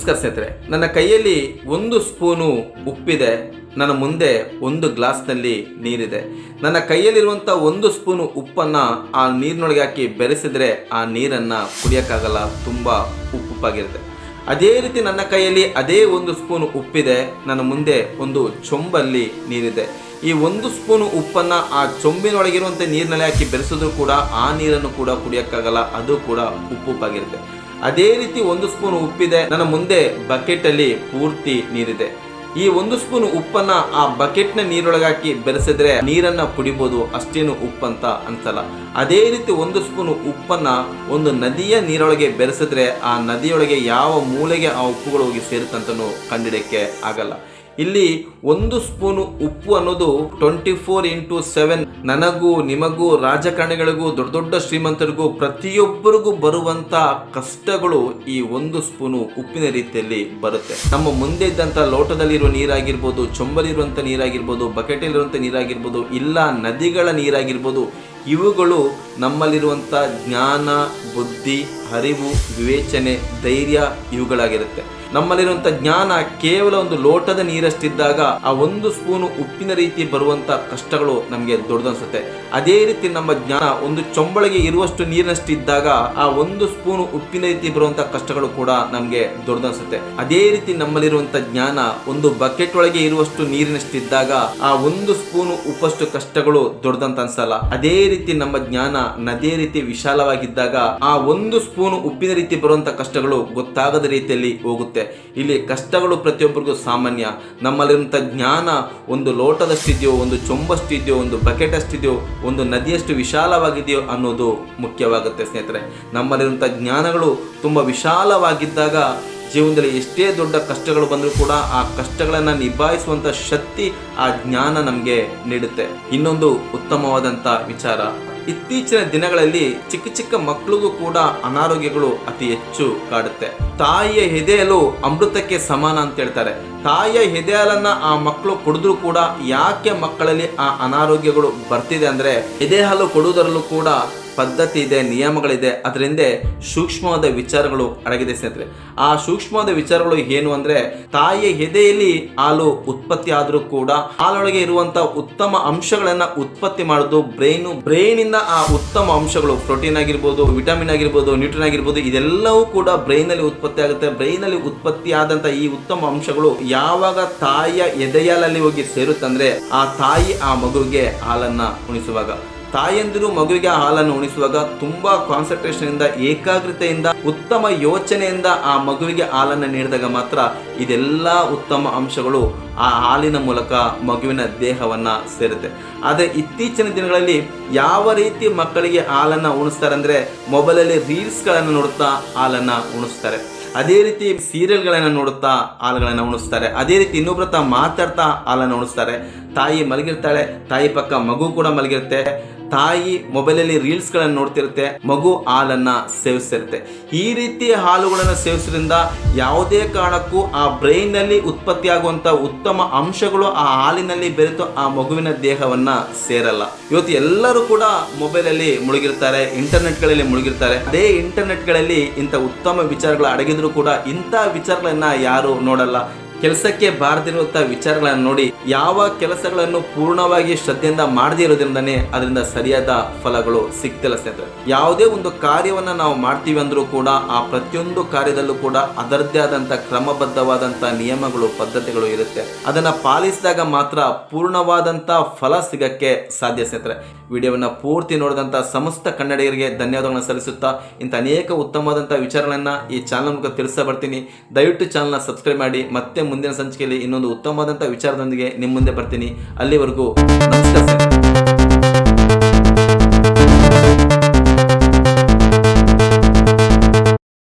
ನಮಸ್ಕಾರ ಸ್ನೇಹಿತರೆ, ನನ್ನ ಕೈಯಲ್ಲಿ 1 ಸ್ಪೂನು ಉಪ್ಪಿದೆ. ನನ್ನ ಮುಂದೆ 1 ಗ್ಲಾಸ್ನಲ್ಲಿ ನೀರಿದೆ. ನನ್ನ ಕೈಯಲ್ಲಿರುವಂಥ 1 ಸ್ಪೂನು ಉಪ್ಪನ್ನು ಆ ನೀರಿನೊಳಗೆ ಹಾಕಿ ಬೆರೆಸಿದ್ರೆ ಆ ನೀರನ್ನು ಕುಡಿಯೋಕ್ಕಾಗಲ್ಲ, ತುಂಬ ಉಪ್ಪಾಗಿರುತ್ತೆ. ಅದೇ ರೀತಿ ನನ್ನ ಕೈಯಲ್ಲಿ ಅದೇ 1 ಸ್ಪೂನು ಉಪ್ಪಿದೆ. ನನ್ನ ಮುಂದೆ ಒಂದು ಚೊಂಬಲ್ಲಿ ನೀರಿದೆ. ಈ 1 ಸ್ಪೂನು ಉಪ್ಪನ್ನು ಆ ಚೊಂಬಿನೊಳಗಿರುವಂಥ ನೀರಿನಲ್ಲಿ ಹಾಕಿ ಬೆರೆಸಿದ್ರು ಕೂಡ ಆ ನೀರನ್ನು ಕೂಡ ಕುಡಿಯೋಕ್ಕಾಗಲ್ಲ, ಅದು ಕೂಡ ಉಪ್ಪಾಗಿರುತ್ತೆ. ಅದೇ ರೀತಿ 1 ಸ್ಪೂನ್ ಉಪ್ಪಿದೆ. ನನ್ನ ಮುಂದೆ ಬಕೆಟಲ್ಲಿ ಪೂರ್ತಿ ನೀರಿದೆ. ಈ 1 ಸ್ಪೂನ್ ಉಪ್ಪನ್ನ ಆ ಬಕೆಟ್ನ ನೀರೊಳಗೆ ಹಾಕಿ ಬೆರೆಸಿದ್ರೆ ನೀರನ್ನ ಕುಡಿಬೋದು, ಅಷ್ಟೇನು ಉಪ್ಪಂತ ಅನ್ಸಲ್ಲ. ಅದೇ ರೀತಿ 1 ಸ್ಪೂನ್ ಉಪ್ಪನ್ನ ಒಂದು ನದಿಯ ನೀರೊಳಗೆ ಬೆರೆಸಿದ್ರೆ ಆ ನದಿಯೊಳಗೆ ಯಾವ ಮೂಲೆಗೆ ಆ ಉಪ್ಪುಗಳು ಹೋಗಿ ಸೇರುತ್ತಂತನೂ ಕಂಡಿಡಿಯಕ್ಕೆ ಆಗಲ್ಲ. ಇಲ್ಲಿ 1 ಸ್ಪೂನು ಉಪ್ಪು ಅನ್ನೋದು 24x7 ನನಗೂ ನಿಮಗೂ ರಾಜಕಾರಣಿಗಳಿಗೂ ದೊಡ್ಡ ದೊಡ್ಡ ಶ್ರೀಮಂತರಿಗೂ ಪ್ರತಿಯೊಬ್ಬರಿಗೂ ಬರುವಂತ ಕಷ್ಟಗಳು ಈ 1 ಸ್ಪೂನು ಉಪ್ಪಿನ ರೀತಿಯಲ್ಲಿ ಬರುತ್ತೆ. ನಮ್ಮ ಮುಂದೆ ಇದ್ದಂಥ ಲೋಟದಲ್ಲಿರುವ ನೀರಾಗಿರ್ಬೋದು, ಚೊಂಬಲಿರುವಂಥ ನೀರಾಗಿರ್ಬೋದು, ಬಕೆಟಲ್ಲಿರುವಂಥ ನೀರಾಗಿರ್ಬೋದು, ಇಲ್ಲ ನದಿಗಳ ನೀರಾಗಿರ್ಬೋದು, ಇವುಗಳು ನಮ್ಮಲ್ಲಿರುವಂಥ ಜ್ಞಾನ, ಬುದ್ಧಿ, ಅರಿವು, ವಿವೇಚನೆ, ಧೈರ್ಯ ಇವುಗಳಾಗಿರುತ್ತೆ. ನಮ್ಮಲ್ಲಿರುವಂಥ ಜ್ಞಾನ ಕೇವಲ ಒಂದು ಲೋಟದ ನೀರಷ್ಟಿದ್ದಾಗ ಆ 1 ಸ್ಪೂನು ಉಪ್ಪಿನ ರೀತಿ ಬರುವಂಥ ಕಷ್ಟಗಳು ನಮಗೆ ದೊಡ್ಡದನ್ಸುತ್ತೆ. ಅದೇ ರೀತಿ ನಮ್ಮ ಜ್ಞಾನ ಒಂದು ಚೊಂಬಳಿಗೆ ಇರುವಷ್ಟು ನೀರಿನಷ್ಟಿದ್ದಾಗ ಆ 1 ಸ್ಪೂನು ಉಪ್ಪಿನ ರೀತಿ ಬರುವಂಥ ಕಷ್ಟಗಳು ಕೂಡ ನಮಗೆ ದೊಡ್ಡದನ್ಸುತ್ತೆ. ಅದೇ ರೀತಿ ನಮ್ಮಲ್ಲಿರುವಂಥ ಜ್ಞಾನ ಒಂದು ಬಕೆಟ್ ಒಳಗೆ ಇರುವಷ್ಟು ನೀರಿನಷ್ಟಿದ್ದಾಗ ಆ 1 ಸ್ಪೂನು ಉಪ್ಪಷ್ಟು ಕಷ್ಟಗಳು ದೊಡ್ಡದಂತ ಅನ್ಸಲ್ಲ. ಅದೇ ರೀತಿ ನಮ್ಮ ಜ್ಞಾನ ನದಿಯ ರೀತಿ ವಿಶಾಲವಾಗಿದ್ದಾಗ ಆ 1 ಸ್ಪೂನು ಉಪ್ಪಿನ ರೀತಿ ಬರುವಂಥ ಕಷ್ಟಗಳು ಗೊತ್ತಾಗದ ರೀತಿಯಲ್ಲಿ ಹೋಗುತ್ತೆ. ಇಲ್ಲಿ ಕಷ್ಟಗಳು ಪ್ರತಿಯೊಬ್ಬರಿಗೂ ಸಾಮಾನ್ಯ. ನಮ್ಮಲ್ಲಿರುವಂಥ ಜ್ಞಾನ ಒಂದು ಲೋಟದಷ್ಟಿದೆಯೋ, ಒಂದು ಚೊಂಬಷ್ಟಿದೆಯೋ, ಒಂದು ಬಕೆಟ್ ಅಷ್ಟಿದೆಯೋ, ಒಂದು ನದಿಯಷ್ಟು ವಿಶಾಲವಾಗಿದೆಯೋ ಅನ್ನೋದು ಮುಖ್ಯವಾಗುತ್ತೆ ಸ್ನೇಹಿತರೆ. ನಮ್ಮಲ್ಲಿರುವಂಥ ಜ್ಞಾನಗಳು ತುಂಬ ವಿಶಾಲವಾಗಿದ್ದಾಗ ಜೀವನದಲ್ಲಿ ಎಷ್ಟೇ ದೊಡ್ಡ ಕಷ್ಟಗಳು ಬಂದರೂ ಕೂಡ ಆ ಕಷ್ಟಗಳನ್ನು ನಿಭಾಯಿಸುವಂಥ ಶಕ್ತಿ ಆ ಜ್ಞಾನ ನಮಗೆ ನೀಡುತ್ತೆ. ಇನ್ನೊಂದು ಉತ್ತಮವಾದಂಥ ವಿಚಾರ, ಇತ್ತೀಚಿನ ದಿನಗಳಲ್ಲಿ ಚಿಕ್ಕ ಚಿಕ್ಕ ಮಕ್ಕಳಿಗೂ ಕೂಡ ಅನಾರೋಗ್ಯಗಳು ಅತಿ ಹೆಚ್ಚು ಕಾಡುತ್ತೆ. ತಾಯಿಯ ಎದೆಹಾಲು ಅಮೃತಕ್ಕೆ ಸಮಾನ ಅಂತ ಹೇಳ್ತಾರೆ. ತಾಯಿಯ ಎದೆಹಾಲನ್ನ ಆ ಮಕ್ಕಳು ಕುಡಿದ್ರೂ ಕೂಡ ಯಾಕೆ ಮಕ್ಕಳಲ್ಲಿ ಆ ಅನಾರೋಗ್ಯಗಳು ಬರ್ತಿದೆ ಅಂದ್ರೆ, ಎದೆಹಾಲು ಕೊಡುವುದರಲ್ಲೂ ಕೂಡ ಪದ್ಧತಿ ಇದೆ, ನಿಯಮಗಳಿದೆ. ಅದರಿಂದ ಸೂಕ್ಷ್ಮವಾದ ವಿಚಾರಗಳು ಅಡಗಿದೆ ಸ್ನೇಹಿತರೆ. ಆ ಸೂಕ್ಷ್ಮವಾದ ವಿಚಾರಗಳು ಏನು ಅಂದ್ರೆ, ತಾಯಿಯ ಎದೆಯಲ್ಲಿ ಹಾಲು ಉತ್ಪತ್ತಿ ಆದರೂ ಕೂಡ ಹಾಲೊಳಗೆ ಇರುವಂತ ಉತ್ತಮ ಅಂಶಗಳನ್ನ ಉತ್ಪತ್ತಿ ಮಾಡೋದು ಬ್ರೈನ್ ಇಂದ ಆ ಉತ್ತಮ ಅಂಶಗಳು, ಪ್ರೋಟೀನ್ ಆಗಿರ್ಬೋದು, ವಿಟಮಿನ್ ಆಗಿರ್ಬೋದು, ನ್ಯೂಟ್ರಿನ್ ಆಗಿರ್ಬೋದು, ಇದೆಲ್ಲವೂ ಕೂಡ ಬ್ರೈನ್ ಅಲ್ಲಿ ಉತ್ಪತ್ತಿ ಆಗುತ್ತೆ. ಬ್ರೈನ್ ಅಲ್ಲಿ ಉತ್ಪತ್ತಿ ಆದಂತ ಈ ಉತ್ತಮ ಅಂಶಗಳು ಯಾವಾಗ ತಾಯಿಯ ಎದೆಹಾಲಲ್ಲಿ ಹೋಗಿ ಸೇರುತ್ತಂದ್ರೆ ಆ ತಾಯಿ ಆ ಮಗುವಿಗೆ ಹಾಲನ್ನ ಉಣಿಸುವಾಗ, ತಾಯಂದಿರು ಮಗುವಿಗೆ ಹಾಲನ್ನು ಉಣಿಸುವಾಗ ತುಂಬಾ ಕಾನ್ಸಂಟ್ರೇಷನ್ ಇಂದ, ಏಕಾಗ್ರತೆಯಿಂದ, ಉತ್ತಮ ಯೋಚನೆಯಿಂದ ಆ ಮಗುವಿಗೆ ಹಾಲನ್ನು ನೀಡಿದಾಗ ಮಾತ್ರ ಇದೆಲ್ಲ ಉತ್ತಮ ಅಂಶಗಳು ಆ ಹಾಲಿನ ಮೂಲಕ ಮಗುವಿನ ದೇಹವನ್ನ ಸೇರುತ್ತೆ. ಆದರೆ ಇತ್ತೀಚಿನ ದಿನಗಳಲ್ಲಿ ಯಾವ ರೀತಿ ಮಕ್ಕಳಿಗೆ ಹಾಲನ್ನು ಉಣಿಸ್ತಾರೆ ಅಂದ್ರೆ, ಮೊಬೈಲಲ್ಲಿ ರೀಲ್ಸ್ಗಳನ್ನು ನೋಡುತ್ತಾ ಹಾಲನ್ನು ಉಣಿಸ್ತಾರೆ. ಅದೇ ರೀತಿ ಸೀರಿಯಲ್ಗಳನ್ನು ನೋಡುತ್ತಾ ಹಾಲುಗಳನ್ನು ಉಣಿಸ್ತಾರೆ. ಅದೇ ರೀತಿ ಇನ್ನೊಬ್ಬರ ಹತ್ರ ಮಾತಾಡ್ತಾ ಹಾಲನ್ನು ಉಣಿಸ್ತಾರೆ. ತಾಯಿ ಮಲಗಿರ್ತಾಳೆ, ತಾಯಿ ಪಕ್ಕ ಮಗು ಕೂಡ ಮಲಗಿರುತ್ತೆ. ತಾಯಿ ಮೊಬೈಲಲ್ಲಿ ರೀಲ್ಸ್ಗಳನ್ನು ನೋಡ್ತಿರುತ್ತೆ, ಮಗು ಹಾಲನ್ನು ಸೇವಿಸ್ತಿರುತ್ತೆ. ಈ ರೀತಿ ಹಾಲುಗಳನ್ನು ಸೇವಿಸೋದ್ರಿಂದ ಯಾವುದೇ ಕಾರಣಕ್ಕೂ ಆ ಬ್ರೈನ್ನಲ್ಲಿ ಉತ್ಪತ್ತಿ ಆಗುವಂಥ ಉತ್ತಮ ಅಂಶಗಳು ಆ ಹಾಲಿನಲ್ಲಿ ಬೆರೆತು ಆ ಮಗುವಿನ ದೇಹವನ್ನು ಸೇರಲ್ಲ. ಇವತ್ತು ಎಲ್ಲರೂ ಕೂಡ ಮೊಬೈಲಲ್ಲಿ ಮುಳುಗಿರ್ತಾರೆ, ಇಂಟರ್ನೆಟ್ಗಳಲ್ಲಿ ಮುಳುಗಿರ್ತಾರೆ. ಅದೇ ಇಂಟರ್ನೆಟ್ಗಳಲ್ಲಿ ಇಂಥ ಉತ್ತಮ ವಿಚಾರಗಳು ಅಡಗಿದ್ರು ಕೂಡ ಇಂಥ ವಿಚಾರಗಳನ್ನ ಯಾರು ನೋಡಲ್ಲ. ಕೆಲಸಕ್ಕೆ ಬಾರದಿರುವಂಥ ವಿಚಾರಗಳನ್ನು ನೋಡಿ ಯಾವ ಕೆಲಸಗಳನ್ನು ಪೂರ್ಣವಾಗಿ ಶ್ರದ್ಧೆಯಿಂದ ಮಾಡದೇ ಇರೋದ್ರಿಂದನೇ ಅದರಿಂದ ಸರಿಯಾದ ಫಲಗಳು ಸಿಗ್ತಿಲ್ಲ ಸ್ನೇಹಿತರೆ. ಯಾವುದೇ ಒಂದು ಕಾರ್ಯವನ್ನು ನಾವು ಮಾಡ್ತೀವಿ ಅಂದ್ರೂ ಕೂಡ ಆ ಪ್ರತಿಯೊಂದು ಕಾರ್ಯದಲ್ಲೂ ಕೂಡ ಅದರದ್ದೇ ಆದಂಥ ಕ್ರಮಬದ್ಧವಾದಂಥ ನಿಯಮಗಳು, ಪದ್ಧತಿಗಳು ಇರುತ್ತೆ. ಅದನ್ನು ಪಾಲಿಸಿದಾಗ ಮಾತ್ರ ಪೂರ್ಣವಾದಂಥ ಫಲ ಸಿಗಕ್ಕೆ ಸಾಧ್ಯ ಸ್ನೇಹಿತರೆ. ವಿಡಿಯೋವನ್ನು ಪೂರ್ತಿ ನೋಡಿದಂಥ ಸಮಸ್ತ ಕನ್ನಡಿಗರಿಗೆ ಧನ್ಯವಾದಗಳನ್ನು ಸಲ್ಲಿಸುತ್ತಾ ಇಂಥ ಅನೇಕ ಉತ್ತಮವಾದಂಥ ವಿಚಾರಗಳನ್ನು ಈ ಚಾನಲ್ ಮೂಲಕ ತಿಳಿಸ ಬರ್ತೀನಿ. ದಯವಿಟ್ಟು ಚಾನಲ್ನ ಸಬ್ಸ್ಕ್ರೈಬ್ ಮಾಡಿ. ಮತ್ತೆ ಮುಂದಿನ ಸಂಚಿಕೆಯಲ್ಲಿ ಇನ್ನೊಂದು ಉತ್ತಮವಾದಂಥ ವಿಚಾರದೊಂದಿಗೆ ನಿಮ್ಮ ಮುಂದೆ ಬರ್ತೀನಿ. ಅಲ್ಲಿವರೆಗೂ ನಮಸ್ಕಾರ.